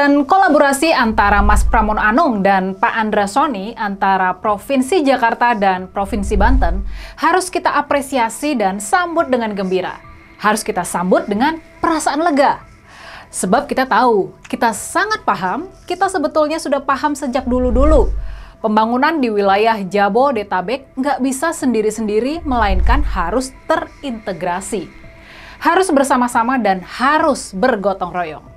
dan kolaborasi antara Mas Pramono Anung dan Pak Andra Soni antara Provinsi Jakarta dan Provinsi Banten harus kita apresiasi dan sambut dengan gembira. Harus kita sambut dengan perasaan lega. Sebab kita tahu, kita sangat paham, kita sebetulnya sudah paham sejak dulu-dulu. Pembangunan di wilayah Jabodetabek nggak bisa sendiri-sendiri, melainkan harus terintegrasi. Harus bersama-sama dan harus bergotong royong.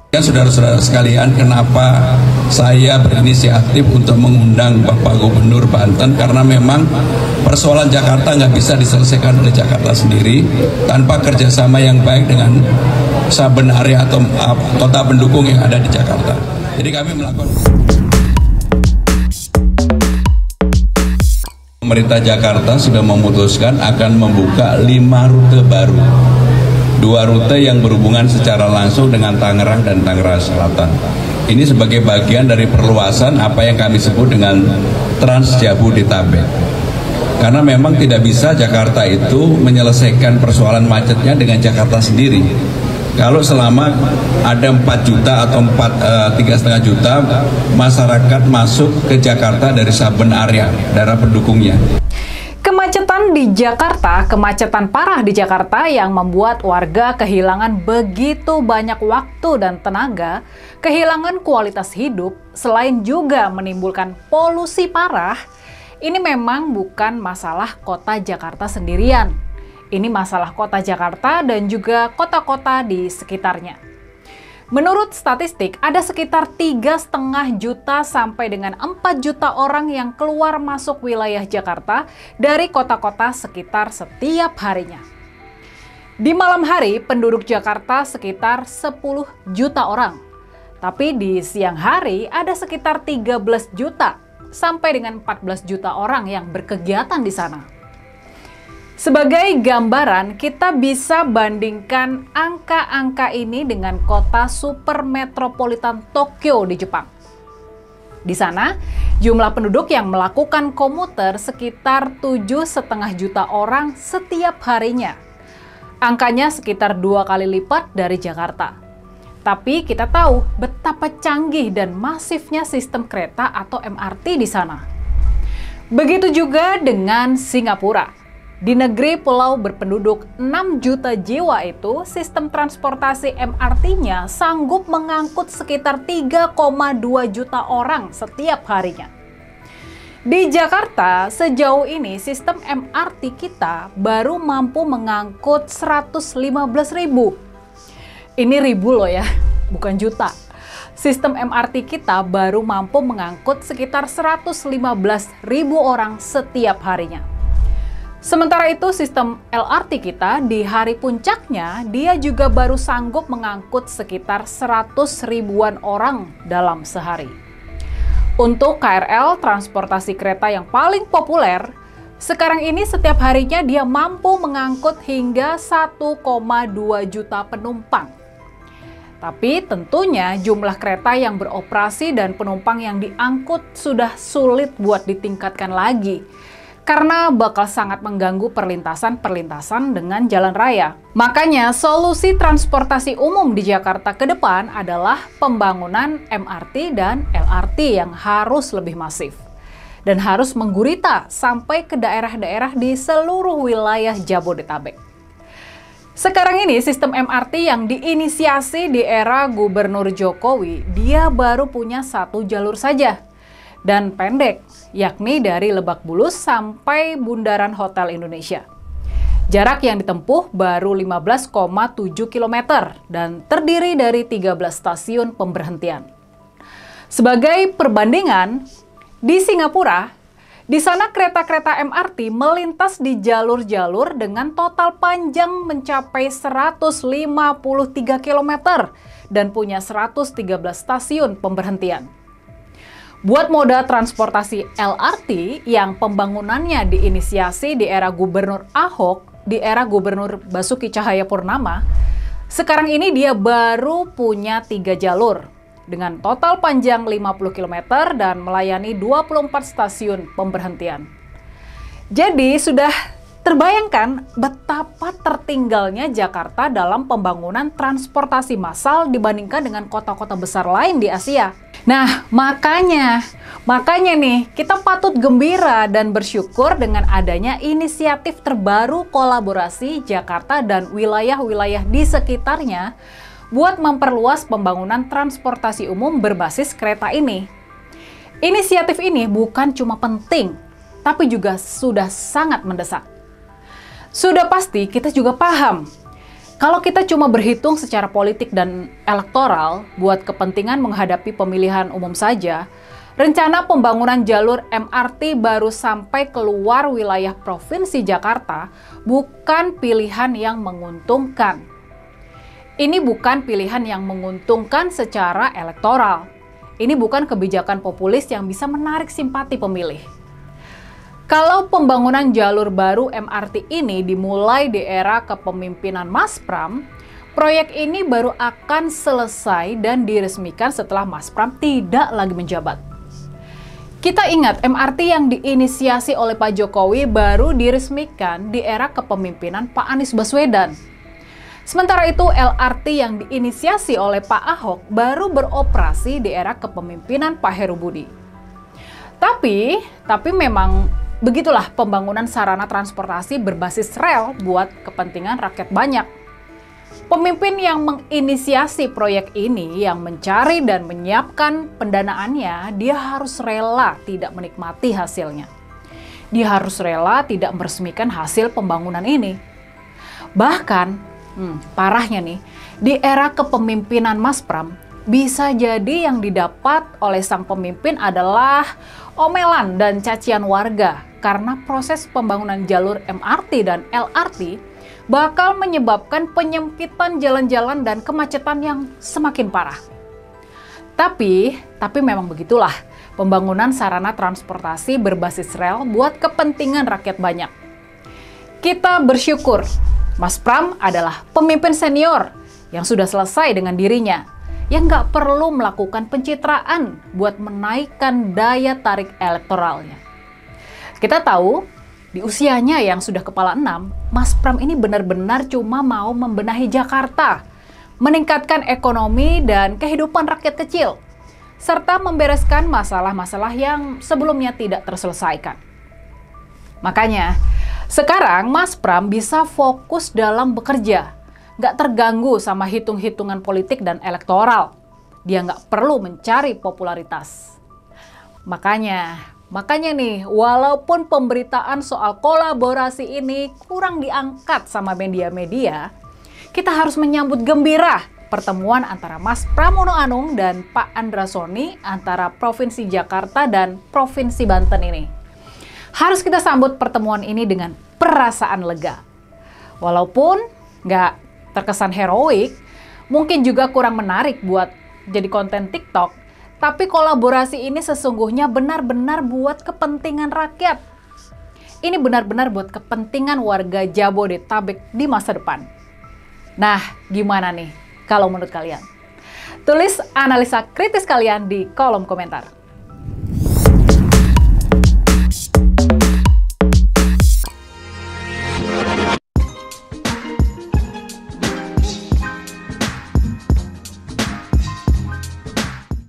Ya, saudara-saudara sekalian, kenapa saya berinisiatif untuk mengundang Bapak Gubernur Banten? Karena memang persoalan Jakarta nggak bisa diselesaikan oleh Jakarta sendiri tanpa kerjasama yang baik dengan saben area atau kota pendukung yang ada di Jakarta. Jadi kami melakukan. Pemerintah Jakarta sudah memutuskan akan membuka 5 rute baru. 2 rute yang berhubungan secara langsung dengan Tangerang dan Tangerang Selatan. Ini sebagai bagian dari perluasan apa yang kami sebut dengan Trans Jabodetabek. Karena memang tidak bisa Jakarta itu menyelesaikan persoalan macetnya dengan Jakarta sendiri. Kalau selama ada 4 juta atau 3,5 juta masyarakat masuk ke Jakarta dari saben area, daerah pendukungnya. Kemacetan di Jakarta, kemacetan parah di Jakarta yang membuat warga kehilangan begitu banyak waktu dan tenaga, kehilangan kualitas hidup, selain juga menimbulkan polusi parah, ini memang bukan masalah kota Jakarta sendirian. Ini masalah kota Jakarta dan juga kota-kota di sekitarnya. Menurut statistik, ada sekitar 3,5 juta sampai dengan 4 juta orang yang keluar masuk wilayah Jakarta dari kota-kota sekitar setiap harinya. Di malam hari, penduduk Jakarta sekitar 10 juta orang. Tapi di siang hari ada sekitar 13 juta sampai dengan 14 juta orang yang berkegiatan di sana. Sebagai gambaran, kita bisa bandingkan angka-angka ini dengan kota super metropolitan Tokyo di Jepang. Di sana, jumlah penduduk yang melakukan komuter sekitar 7,5 juta orang setiap harinya. Angkanya sekitar 2 kali lipat dari Jakarta. Tapi kita tahu betapa canggih dan masifnya sistem kereta atau MRT di sana. Begitu juga dengan Singapura. Di negeri pulau berpenduduk 6 juta jiwa itu, sistem transportasi MRT-nya sanggup mengangkut sekitar 3,2 juta orang setiap harinya. Di Jakarta, sejauh ini sistem MRT kita baru mampu mengangkut 115.000. Ini ribu loh ya, bukan juta. Sistem MRT kita baru mampu mengangkut sekitar 115.000 orang setiap harinya. Sementara itu sistem LRT kita di hari puncaknya dia juga baru sanggup mengangkut sekitar 100 ribuan orang dalam sehari. Untuk KRL, transportasi kereta yang paling populer, sekarang ini setiap harinya dia mampu mengangkut hingga 1,2 juta penumpang. Tapi tentunya jumlah kereta yang beroperasi dan penumpang yang diangkut sudah sulit buat ditingkatkan lagi. Karena bakal sangat mengganggu perlintasan-perlintasan dengan jalan raya. Makanya solusi transportasi umum di Jakarta ke depan adalah pembangunan MRT dan LRT yang harus lebih masif. Dan harus menggurita sampai ke daerah-daerah di seluruh wilayah Jabodetabek. Sekarang ini sistem MRT yang diinisiasi di era Gubernur Jokowi, dia baru punya 1 jalur saja. Dan pendek, yakni dari Lebak Bulus sampai Bundaran Hotel Indonesia. Jarak yang ditempuh baru 15,7 km dan terdiri dari 13 stasiun pemberhentian. Sebagai perbandingan, di Singapura, di sana kereta-kereta MRT melintas di jalur-jalur dengan total panjang mencapai 153 km dan punya 113 stasiun pemberhentian. Buat moda transportasi LRT yang pembangunannya diinisiasi di era Gubernur Ahok, di era Gubernur Basuki Cahayapurnama, sekarang ini dia baru punya 3 jalur dengan total panjang 50 km dan melayani 24 stasiun pemberhentian. Jadi sudah Terbayangkan betapa tertinggalnya Jakarta dalam pembangunan transportasi massal dibandingkan dengan kota-kota besar lain di Asia. Nah, makanya nih kita patut gembira dan bersyukur dengan adanya inisiatif terbaru kolaborasi Jakarta dan wilayah-wilayah di sekitarnya buat memperluas pembangunan transportasi umum berbasis kereta ini. Inisiatif ini bukan cuma penting, tapi juga sudah sangat mendesak. Sudah pasti kita juga paham, kalau kita cuma berhitung secara politik dan elektoral buat kepentingan menghadapi pemilihan umum saja, rencana pembangunan jalur MRT baru sampai keluar wilayah Provinsi Jakarta bukan pilihan yang menguntungkan. Ini bukan pilihan yang menguntungkan secara elektoral. Ini bukan kebijakan populis yang bisa menarik simpati pemilih. Kalau pembangunan jalur baru MRT ini dimulai di era kepemimpinan Mas Pram, proyek ini baru akan selesai dan diresmikan setelah Mas Pram tidak lagi menjabat. Kita ingat MRT yang diinisiasi oleh Pak Jokowi baru diresmikan di era kepemimpinan Pak Anies Baswedan. Sementara itu LRT yang diinisiasi oleh Pak Ahok baru beroperasi di era kepemimpinan Pak Heru Budi. Tapi memang begitulah pembangunan sarana transportasi berbasis rel buat kepentingan rakyat banyak. Pemimpin yang menginisiasi proyek ini, yang mencari dan menyiapkan pendanaannya, dia harus rela tidak menikmati hasilnya. Dia harus rela tidak meresmikan hasil pembangunan ini. Bahkan, parahnya nih, di era kepemimpinan Mas Pram, bisa jadi yang didapat oleh sang pemimpin adalah omelan dan cacian warga karena proses pembangunan jalur MRT dan LRT bakal menyebabkan penyempitan jalan-jalan dan kemacetan yang semakin parah. Tapi memang begitulah pembangunan sarana transportasi berbasis rel buat kepentingan rakyat banyak. Kita bersyukur Mas Pram adalah pemimpin senior yang sudah selesai dengan dirinya, yang nggak perlu melakukan pencitraan buat menaikkan daya tarik elektoralnya. Kita tahu, di usianya yang sudah kepala 6, Mas Pram ini benar-benar cuma mau membenahi Jakarta, meningkatkan ekonomi dan kehidupan rakyat kecil, serta membereskan masalah-masalah yang sebelumnya tidak terselesaikan. Makanya, sekarang Mas Pram bisa fokus dalam bekerja, nggak terganggu sama hitung-hitungan politik dan elektoral. Dia nggak perlu mencari popularitas. Makanya nih, walaupun pemberitaan soal kolaborasi ini kurang diangkat sama media-media, kita harus menyambut gembira pertemuan antara Mas Pramono Anung dan Pak Andra Soni antara Provinsi Jakarta dan Provinsi Banten ini. Harus kita sambut pertemuan ini dengan perasaan lega. Walaupun nggak terkesan heroik, mungkin juga kurang menarik buat jadi konten TikTok, tapi kolaborasi ini sesungguhnya benar-benar buat kepentingan rakyat. Ini benar-benar buat kepentingan warga Jabodetabek di masa depan. Nah, gimana nih kalau menurut kalian? Tulis analisa kritis kalian di kolom komentar.